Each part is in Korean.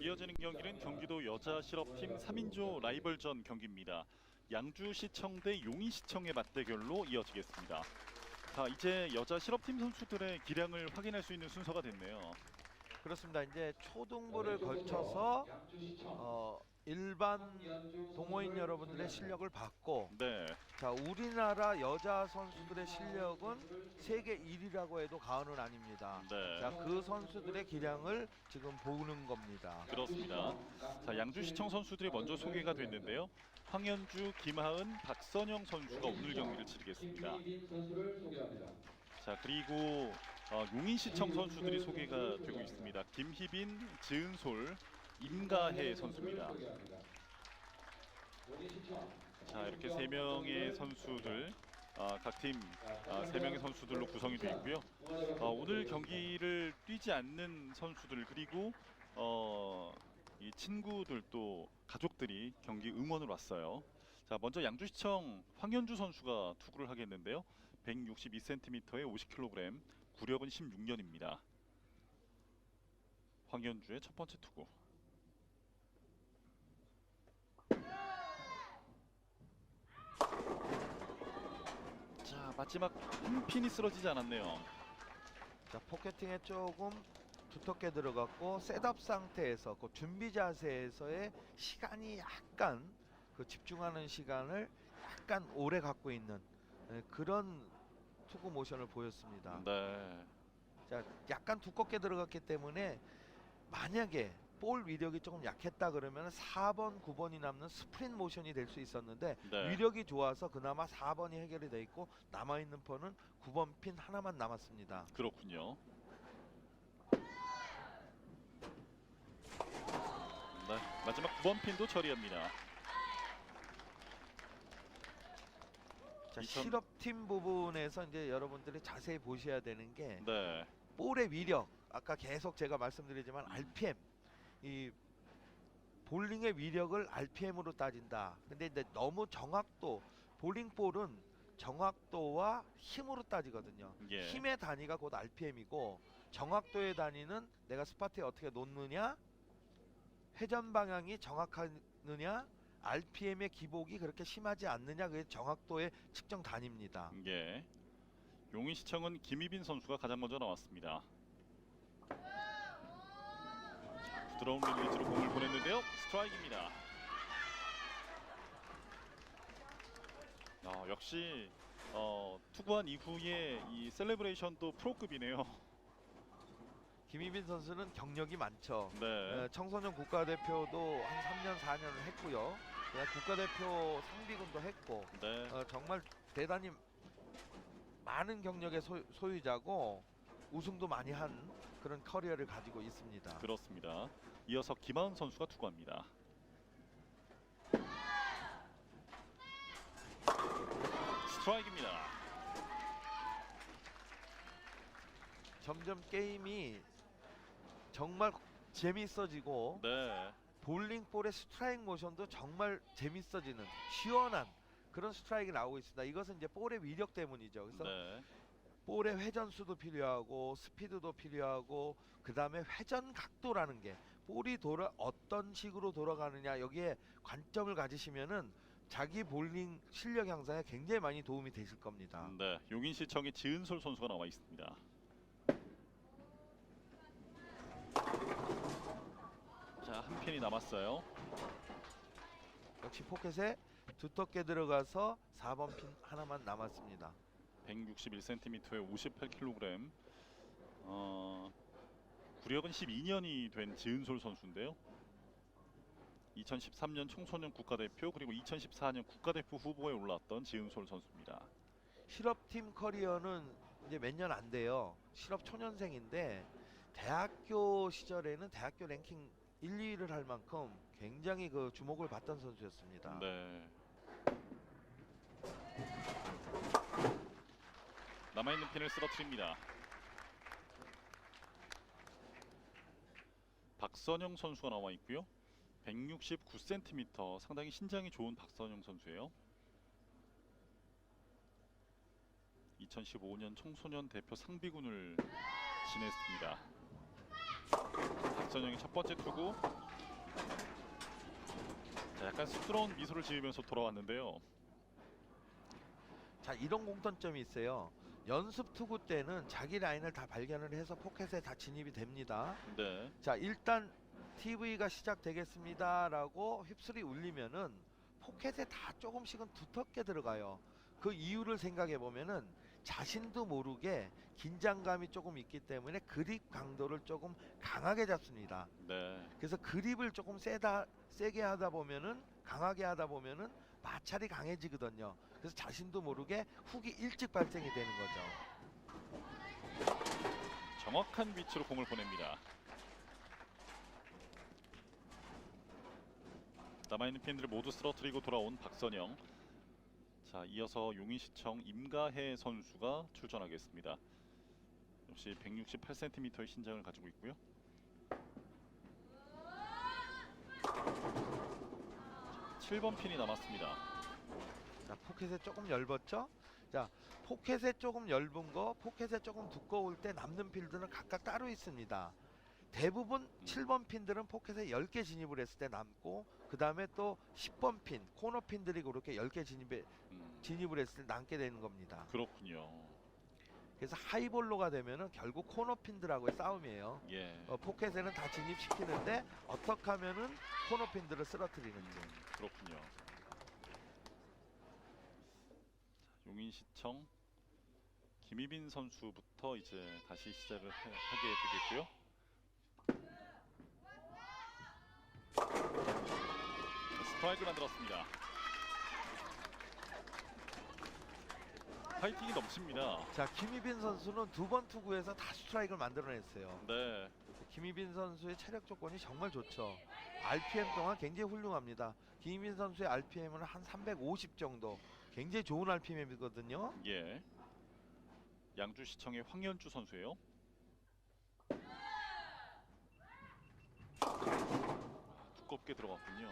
이어지는 경기는 경기도 여자 실업팀 3인조 라이벌전 경기입니다. 양주시청 대 용인시청의 맞대결로 이어지겠습니다. 자, 이제 여자 실업팀 선수들의 기량을 확인할 수 있는 순서가 됐네요. 그렇습니다. 이제 초등부를 걸쳐서 일반 동호인 여러분들의 실력을 봤고, 네, 자, 우리나라 여자 선수들의 실력은 세계 1위라고 해도 과언은 아닙니다. 네. 자, 그 선수들의 기량을 지금 보는 겁니다. 그렇습니다. 자, 양주시청 선수들이 먼저 소개가 됐는데요. 황현주, 김하은, 박선영 선수가 오늘 경기를 치르겠습니다. 자, 그리고 용인시청 선수들이 소개가 되고 있습니다. 김희빈, 지은솔, 임가혜 선수입니다. 자, 이렇게 세 명의 선수들, 각 팀 3명의 선수들로 구성이 되어 있고요. 오늘 경기를 뛰지 않는 선수들, 그리고 이 친구들도 가족들이 경기 응원을 왔어요. 자, 먼저 양주시청 황현주 선수가 투구를 하겠는데요. 162cm에 50kg, 구력은 16년입니다. 황현주의 첫 번째 투구. 자, 마지막 한 핀이 쓰러지지 않았네요. 자, 포켓팅에 조금 두텁게 들어갔고, 셋업 상태에서 그 준비 자세에서의 시간이 약간 그 집중하는 시간을 약간 오래 갖고 있는 그런 투구 모션을 보였습니다. 네. 자, 약간 두껍게 들어갔기 때문에 만약에 볼 위력이 조금 약했다 그러면 4번, 9번이 남는 스프린트 모션이 될 수 있었는데, 네. 위력이 좋아서 그나마 4번이 해결이 돼 있고 남아있는 폰은 9번 핀 하나만 남았습니다. 그렇군요. 네, 마지막 9번 핀도 처리합니다. 자, 2000 실업팀 부분에서 이제 여러분들이 자세히 보셔야 되는 게 네. 볼의 위력, 아까 계속 제가 말씀드리지만 RPM, 이 볼링의 위력을 RPM으로 따진다. 근데 이제 너무 정확도, 볼링볼은 정확도와 힘으로 따지거든요. 예. 힘의 단위가 곧 RPM이고, 정확도의 단위는 내가 스파트에 어떻게 놓느냐, 회전 방향이 정확하느냐, RPM의 기복이 그렇게 심하지 않느냐, 그게 정확도의 측정 단위입니다. 예. 용인시청은 김희빈 선수가 가장 먼저 나왔습니다. 자, 부드러운 릴리즈로 공을 보냈는데요. 스트라이크입니다. 역시 투구한 이후에 이 셀레브레이션도 프로급이네요. 김희빈 선수는 경력이 많죠. 네. 청소년 국가대표도 한 3년 4년을 했고요. 국가대표 상비군도 했고, 네. 정말 대단히 많은 경력의 소유자고 우승도 많이 한 그런 커리어를 가지고 있습니다. 그렇습니다. 이어서 김하은 선수가 투구합니다. 스트라이크입니다. 점점 게임이 정말 재밌어지고, 네. 볼링볼의 스트라이크 모션도 정말 재밌어지는 시원한 그런 스트라이크가 나오고 있습니다. 이것은 이제 볼의 위력 때문이죠. 그래서 네. 볼의 회전수도 필요하고 스피드도 필요하고, 그 다음에 회전 각도라는 게, 볼이 어떤 식으로 돌아가느냐, 여기에 관점을 가지시면은 자기 볼링 실력 향상에 굉장히 많이 도움이 되실 겁니다. 네. 용인시청의 지은솔 선수가 나와 있습니다. 자, 한 핀이 남았어요. 역시 포켓에 두텁게 들어가서 4번 핀 하나만 남았습니다. 161cm에 58kg. 구력은 12년이 된 지은솔 선수인데요. 2013년 청소년 국가대표, 그리고 2014년 국가대표 후보에 올랐던 지은솔 선수입니다. 실업팀 커리어는 이제 몇 년 안 돼요. 실업 초년생인데 대학교 시절에는 대학교 랭킹 1, 2위를 할 만큼 굉장히 그 주목을 받던 선수였습니다. 네. 남아있는 핀을 쓰러뜨립니다. 박선영 선수가 나와 있고요. 169cm, 상당히 신장이 좋은 박선영 선수예요. 2015년 청소년 대표 상비군을 지냈습니다. 박선영의 첫 번째 투구. 자, 약간 쑥스러운 미소를 지으면서 돌아왔는데요. 자, 이런 공통점이 있어요. 연습 투구 때는 자기 라인을 다 발견을 해서 포켓에 다 진입이 됩니다. 네. 자, 일단 TV가 시작되겠습니다라고 휩쓸이 울리면은 포켓에 다 조금씩은 두텁게 들어가요. 그 이유를 생각해 보면은 자신도 모르게 긴장감이 조금 있기 때문에 그립 강도를 조금 강하게 잡습니다. 네. 그래서 그립을 조금 세게 하다 보면은 강하게 하다 보면은 마찰이 강해지거든요. 그래서 자신도 모르게 훅이 일찍 발생이 되는 거죠. 정확한 위치로 공을 보냅니다. 남아있는 핀들을 모두 쓰러뜨리고 돌아온 박선영. 자, 이어서 용인시청 임가혜 선수가 출전하겠습니다. 역시 168cm의 신장을 가지고 있고요. 7번 핀이 남았습니다. 자, 포켓에 조금 얇았죠? 자, 포켓에 조금 얇은 거, 포켓에 조금 두꺼울 때 남는 필드는 각각 따로 있습니다. 대부분 7번 핀들은 포켓에 10개 진입을 했을 때 남고, 그 다음에 또 10번 핀, 코너 핀들이 그렇게 10개 진입을 했을 때 남게 되는 겁니다. 그렇군요. 그래서 하이볼로가 되면은 결국 코너 핀들하고의 싸움이에요. 예. 포켓에는 다 진입시키는데 어떻게 하면은 코너 핀들을 쓰러뜨리는지. 그렇군요. 자, 용인시청 김희빈 선수부터 이제 다시 시작을 하게 되겠고요. 스트라이크 만들었습니다. 파이팅이 넘칩니다. 자, 김희빈 선수는 두 번 투구에서 다 스트라이크를 만들어냈어요. 네. 김희빈 선수의 체력 조건이 정말 좋죠. RPM 동안 굉장히 훌륭합니다. 김희빈 선수의 RPM은 한 350 정도. 굉장히 좋은 RPM이거든요. 예. 양주시청의 황현주 선수예요. 두껍게 들어갔군요.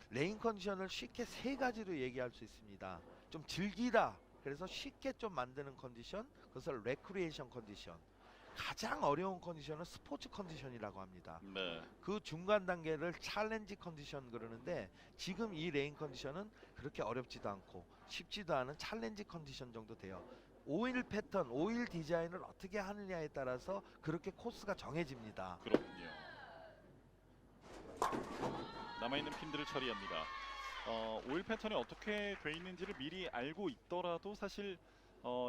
레인 컨디션을 쉽게 세 가지로 얘기할 수 있습니다. 좀 즐기다. 그래서 쉽게 좀 만드는 컨디션. 그것을 레크리에이션 컨디션. 가장 어려운 컨디션은 스포츠 컨디션이라고 합니다. 네. 그 중간 단계를 챌린지 컨디션 그러는데, 지금 이 레인 컨디션은 그렇게 어렵지도 않고 쉽지도 않은 챌린지 컨디션 정도 돼요. 오일 패턴, 오일 디자인을 어떻게 하느냐에 따라서 그렇게 코스가 정해집니다. 그렇군요. 남아있는 핀들을 처리합니다. 오일 패턴이 어떻게 돼 있는지를 미리 알고 있더라도 사실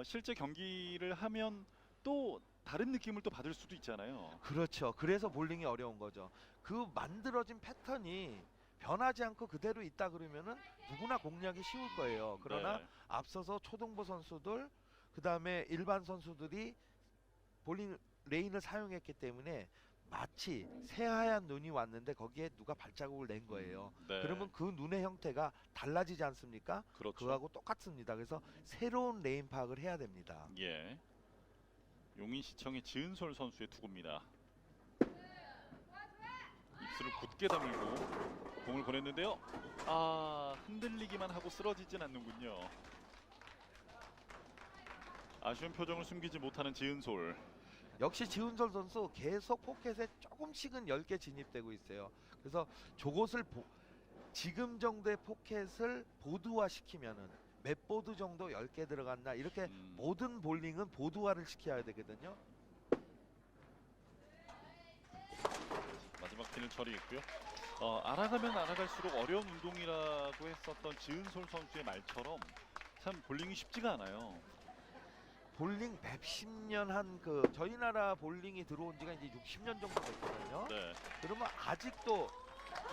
실제 경기를 하면 또 다른 느낌을 또 받을 수도 있잖아요. 그렇죠. 그래서 볼링이 어려운 거죠. 그 만들어진 패턴이 변하지 않고 그대로 있다 그러면은 누구나 공략이 쉬울 거예요. 그러나 네. 앞서서 초등부 선수들, 그 다음에 일반 선수들이 볼링 레인을 사용했기 때문에 마치 새하얀 눈이 왔는데 거기에 누가 발자국을 낸 거예요. 네. 그러면 그 눈의 형태가 달라지지 않습니까? 그렇죠. 그거하고 똑같습니다. 그래서 새로운 레인 파악을 해야 됩니다. 예. 용인시청의 지은솔 선수의 투구입니다. 입술을 굳게 다물고 공을 보냈는데요. 흔들리기만 하고 쓰러지진 않는군요. 아쉬운 표정을 숨기지 못하는 지은솔. 역시 지훈솔 선수 계속 포켓에 조금씩은 10개 진입되고 있어요. 그래서 저것을 지금 정도의 포켓을 보드화 시키면은 몇 보드 정도 10개 들어간다, 이렇게 모든 볼링은 보드화를 시켜야 되거든요. 마지막 핀을 처리했고요. 알아가면 알아갈수록 어려운 운동이라고 했었던 지은솔 선수의 말처럼 참 볼링이 쉽지가 않아요. 볼링 110년 한 저희 나라 볼링이 들어온 지가 이제 60년 정도 됐거든요. 네. 그러면 아직도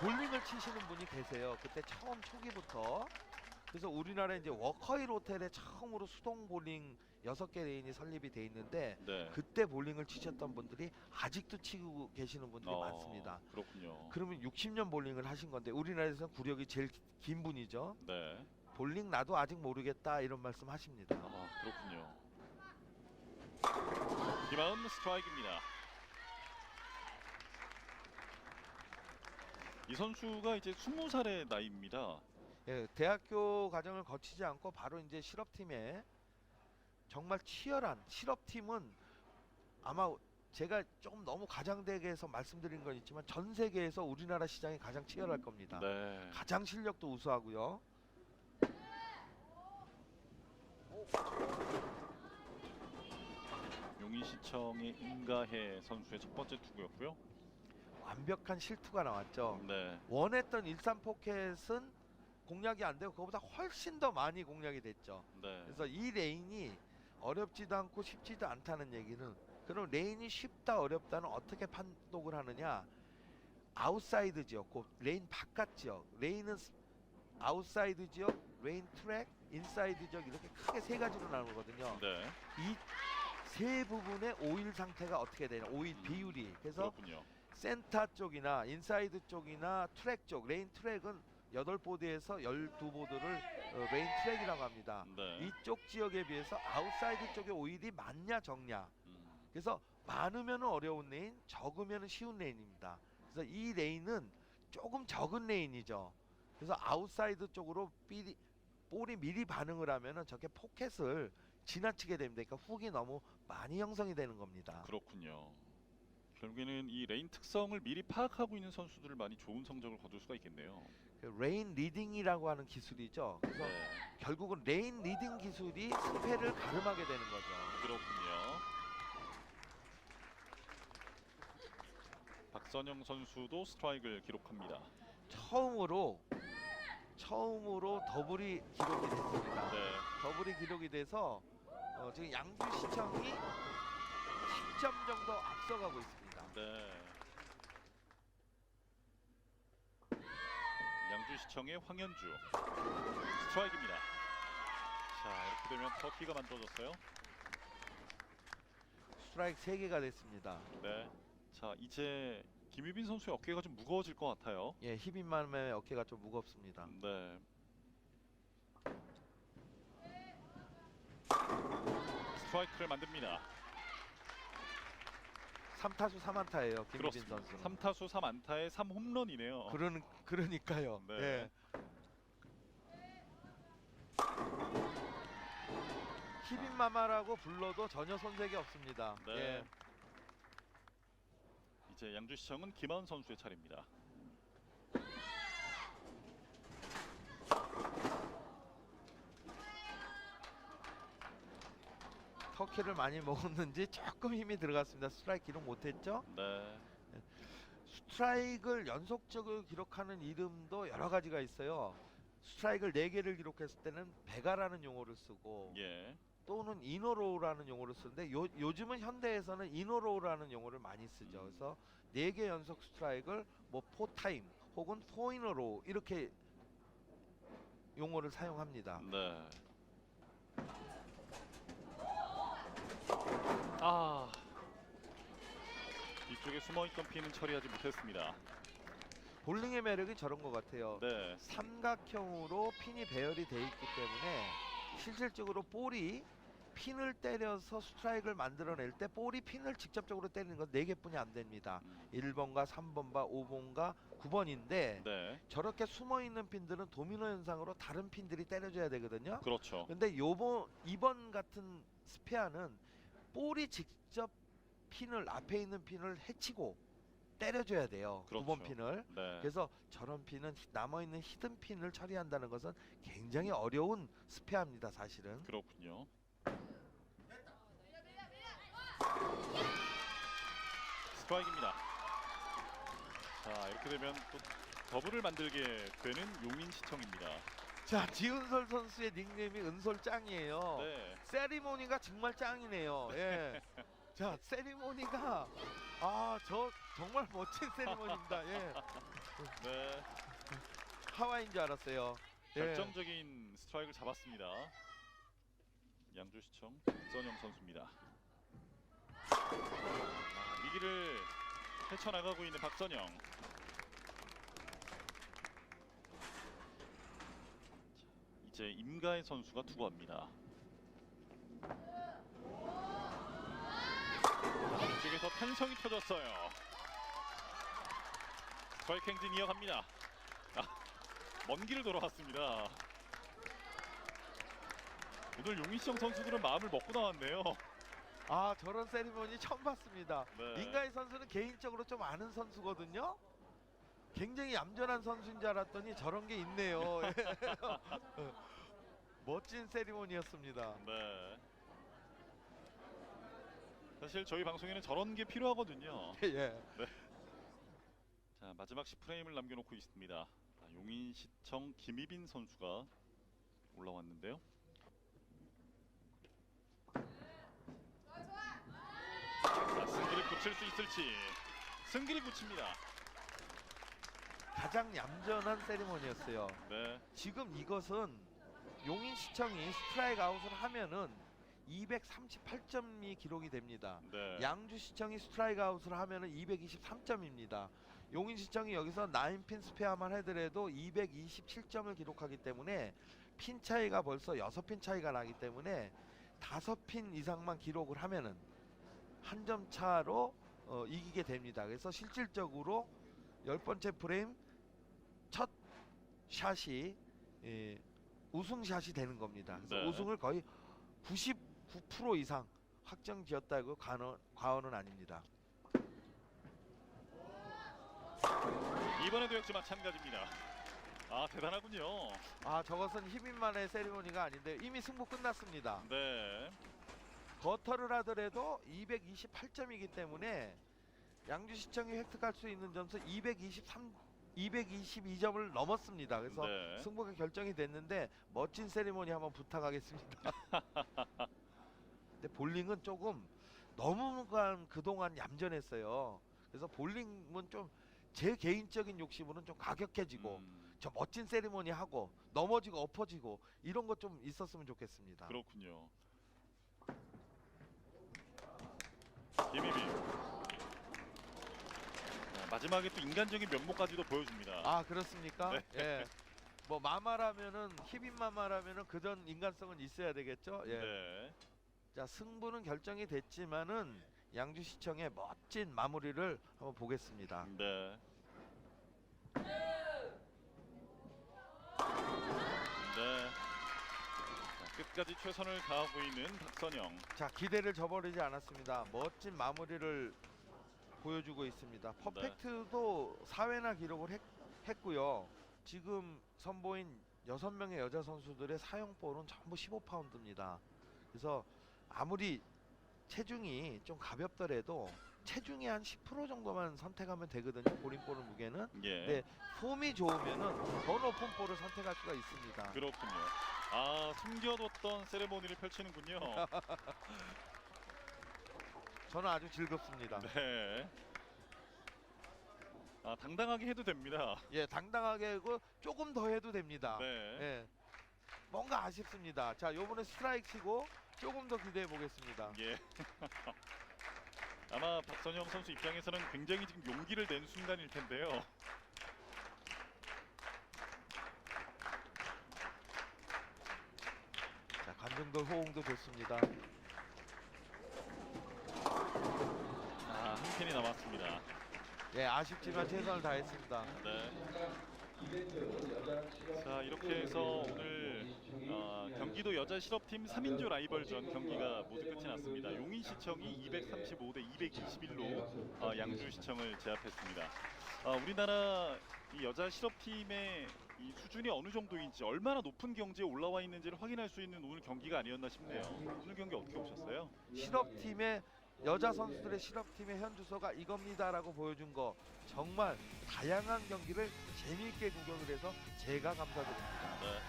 볼링을 치시는 분이 계세요. 그때 처음 초기부터. 그래서 우리나라에 이제 워커힐 호텔에 처음으로 수동 볼링 6개 레인이 설립이 돼 있는데, 네. 그때 볼링을 치셨던 분들이 아직도 치고 계시는 분들이 많습니다. 그렇군요. 그러면 60년 볼링을 하신 건데 우리나라에서는 구력이 제일 긴 분이죠. 네. 볼링 나도 아직 모르겠다 이런 말씀 하십니다. 그렇군요. 이마은 스트라이크입니다. 이 선수가 이제 20살의 나이입니다. 예, 대학교 과정을 거치지 않고 바로 이제 실업팀에, 정말 치열한 실업팀은 아마 제가 조금 너무 과장되게 해서 말씀드린 건 있지만 전 세계에서 우리나라 시장이 가장 치열할 겁니다. 네. 가장 실력도 우수하고요. 용인시청의 임가혜 선수의 첫 번째 투구였고요. 완벽한 실투가 나왔죠. 네. 원했던 일산 포켓은 공략이 안 되고 그거보다 훨씬 더 많이 공략이 됐죠. 네. 그래서 이 레인이 어렵지도 않고 쉽지도 않다는 얘기는, 그럼 레인이 쉽다 어렵다는 어떻게 판독을 하느냐? 아웃사이드 지역, 그 레인 바깥 지역, 레인은 아웃사이드 지역, 레인 트랙, 인사이드 지역, 이렇게 크게 세 가지로 나누거든요. 네. 이 세 부분의 오일 상태가 어떻게 되냐, 오일 비율이. 그래서 그렇군요. 센터 쪽이나 인사이드 쪽이나 트랙 쪽, 레인 트랙은 8보드에서 12보드를 레인 트랙이라고 합니다. 네. 이쪽 지역에 비해서 아웃사이드 쪽의 오일이 많냐 적냐. 음. 그래서 많으면 어려운 레인, 적으면 쉬운 레인입니다. 그래서 이 레인은 조금 적은 레인이죠. 그래서 아웃사이드 쪽으로 볼이 미리 반응을 하면은 저렇게 포켓을 지나치게 됩니다. 그러니까 훅이 너무 많이 형성이 되는 겁니다. 그렇군요. 결국에는 이 레인 특성을 미리 파악하고 있는 선수들을 많이 좋은 성적을 거둘 수가 있겠네요. 그 레인 리딩이라고 하는 기술이죠. 그래서 네. 결국은 레인 리딩 기술이 스페를 가름하게 되는 거죠. 그렇군요. 박선영 선수도 스트라이크를 기록합니다. 처음으로 더블이 기록이 됐습니다. 네. 더블이 기록이 돼서 지금 양주시청이 10점 정도 앞서가고 있습니다. 네. 양주시청의 황현주 스트라이크입니다. 자, 이렇게 되면 터키가 만들어졌어요. 스트라이크 3개가 됐습니다. 네. 자, 이제 김유빈 선수의 어깨가 좀 무거워질 것 같아요. 예, 히빈맘의 어깨가 좀 무겁습니다. 네. 스트라이크를 만듭니다. 3타수 3안타예요, 김유빈 그렇습니다. 선수는. 3타수 3안타에 3홈런이네요. 그러니까요. 네. 예. 히빈마마라고 불러도 전혀 손색이 없습니다. 네. 예. 이제 양주시청은 김하은 선수의 차례입니다. 터키를 많이 먹었는지 조금 힘이 들어갔습니다. 스트라이크 기록 못했죠? 네. 스트라이크를 연속적으로 기록하는 이름도 여러 가지가 있어요. 스트라이크를 4개를 기록했을 때는 베가라는 용어를 쓰고 예. 또는 이노로우라는 용어를 쓰는데 요즘은 현대에서는 이노로우라는 용어를 많이 쓰죠. 그래서 4개 연속 스트라이크를 뭐 포타임 혹은 포이너로우 이렇게 용어를 사용합니다. 네. 아. 뒤쪽에 숨어있던 핀은 처리하지 못했습니다. 볼링의 매력이 저런 것 같아요. 네. 삼각형으로 핀이 배열이 돼 있기 때문에 실질적으로 볼이 핀을 때려서 스트라이크를 만들어낼 때 볼이 핀을 직접적으로 때리는 건 4개뿐이 안 됩니다. 1번과 3번과 5번과 9번인데 네. 저렇게 숨어있는 핀들은 도미노 현상으로 다른 핀들이 때려줘야 되거든요. 그렇죠. 근데 2번 같은 스페어는 볼이 직접 핀을 앞에 있는 핀을 해치고 때려줘야 돼요. 그렇죠. 9번 핀을. 네. 그래서 저런 핀은 남아있는 히든 핀을 처리한다는 것은 굉장히 어려운 스페어입니다. 사실은. 그렇군요. 스트라이크입니다. 자, 이렇게 되면 또 더블을 만들게 되는 용인시청입니다. 자, 지은솔 선수의 닉네임이 은솔 짱이에요. 네. 세리모니가 정말 짱이네요. 예. 자, 세리모니가 저 정말 멋진 세리모니입니다. 예. 네. 하와이인 줄 알았어요. 예. 결정적인 스트라이크를 잡았습니다. 양주시청 박선영 선수입니다. 위기를 헤쳐나가고 있는 박선영. 이제 임가혜 선수가 투구합니다. 이쪽에서 탄성이 터졌어요. 스트라이크 행진 이어갑니다. 먼 길을 돌아왔습니다. 오늘 용인시청 선수들은 마음을 먹고 나왔네요. 아, 저런 세리머니 처음 봤습니다. 네. 인가이 선수는 개인적으로 좀 아는 선수거든요. 굉장히 얌전한 선수인 줄 알았더니 저런 게 있네요. 멋진 세리머니였습니다. 네. 사실 저희 방송에는 저런 게 필요하거든요. 예. 자, 마지막 10프레임을 남겨놓고 있습니다. 자, 용인시청 김희빈 선수가 올라왔는데요. 자, 승기를 굳힐 수 있을지. 승기를 굳힙니다. 가장 얌전한 세리머니였어요. 네. 지금 이것은 용인시청이 스트라이크 아웃을 하면은 238점이 기록이 됩니다. 네. 양주시청이 스트라이크 아웃을 하면은 223점입니다. 용인시청이 여기서 9핀 스페어만 하더라도 227점을 기록하기 때문에 핀 차이가 벌써 6핀 차이가 나기 때문에 5핀 이상만 기록을 하면은 한 점 차로 이기게 됩니다. 그래서 실질적으로 10번째 프레임 첫 샷이 우승샷이 되는 겁니다. 그래서 네. 우승을 거의 99% 이상 확정지었다고 과언은 아닙니다. 이번에도 역시 마찬가지입니다. 아, 대단하군요. 아, 저것은 희빈만의 세리머니가 아닌데 이미 승부 끝났습니다. 네. 거터를 하더라도 228점이기 때문에 양주시청이 획득할 수 있는 점수 222점을 넘었습니다. 그래서 네. 승부가 결정이 됐는데 멋진 세리머니 한번 부탁하겠습니다. 근데 볼링은 조금 너무 그동안 얌전했어요. 그래서 볼링은 좀 제 개인적인 욕심으로는 좀 가격해지고 저 멋진 세리머니 하고 넘어지고 엎어지고 이런 것 좀 있었으면 좋겠습니다. 그렇군요. 김희빈. 마지막에 또 인간적인 면모까지도 보여줍니다. 아, 그렇습니까? 네. 예. 뭐 마마라면은 희빈 마마라면은 그전 인간성은 있어야 되겠죠. 예. 네. 자, 승부는 결정이 됐지만은 양주시청의 멋진 마무리를 한번 보겠습니다. 네. 네. 자, 끝까지 최선을 다하고 있는 박선영. 자, 기대를 저버리지 않았습니다. 멋진 마무리를 보여주고 있습니다. 퍼펙트도 4회나 기록을 했고요. 지금 선보인 6명의 여자 선수들의 사용볼은 전부 15파운드입니다. 그래서 아무리 체중이 좀 가볍더라도 체중의 한 10% 정도만 선택하면 되거든요. 볼링볼 무게는. 예. 네, 폼이 좋으면은 더 높은 볼을 선택할 수가 있습니다. 그렇군요. 아, 숨겨뒀던 세레모니를 펼치는군요. 저는 아주 즐겁습니다. 네. 아, 당당하게 해도 됩니다. 예, 당당하게 하고 조금 더 해도 됩니다. 네. 예, 뭔가 아쉽습니다. 자, 요번에 스트라이크 치고 조금 더 기대해 보겠습니다. 예. 아마 박선영 선수 입장에서는 굉장히 지금 용기를 낸 순간일 텐데요. 자, 관중들 호응도 좋습니다. 아, 한 캔이 남았습니다. 예, 아쉽지만 최선을 다했습니다. 네. 자, 이렇게 해서 오늘 경기도 여자 실업팀 3인조 라이벌전 경기가 모두 끝이 났습니다. 용인시청이 235대 221로 양주시청을 제압했습니다. 우리나라 이 여자 실업팀의 이 수준이 어느 정도인지, 얼마나 높은 경지에 올라와 있는지를 확인할 수 있는 오늘 경기가 아니었나 싶네요. 오늘 경기 어떻게 보셨어요? 실업팀의 여자 선수들의 실업팀의 현 주소가 이겁니다라고 보여준 거 정말 다양한 경기를 재미있게 구경을 해서 제가 감사드립니다. 네.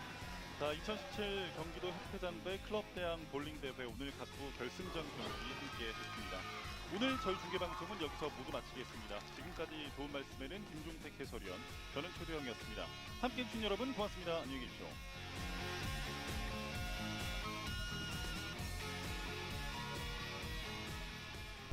자, 2017 경기도 협회장배 클럽대항 볼링대회 오늘 각부 결승전 경기 함께 했습니다. 오늘 저희 중계방송은 여기서 모두 마치겠습니다. 지금까지 도움 말씀에는 김종택 해설위원, 저는 최도영이었습니다. 함께해 주신 여러분 고맙습니다. 안녕히 계십시오.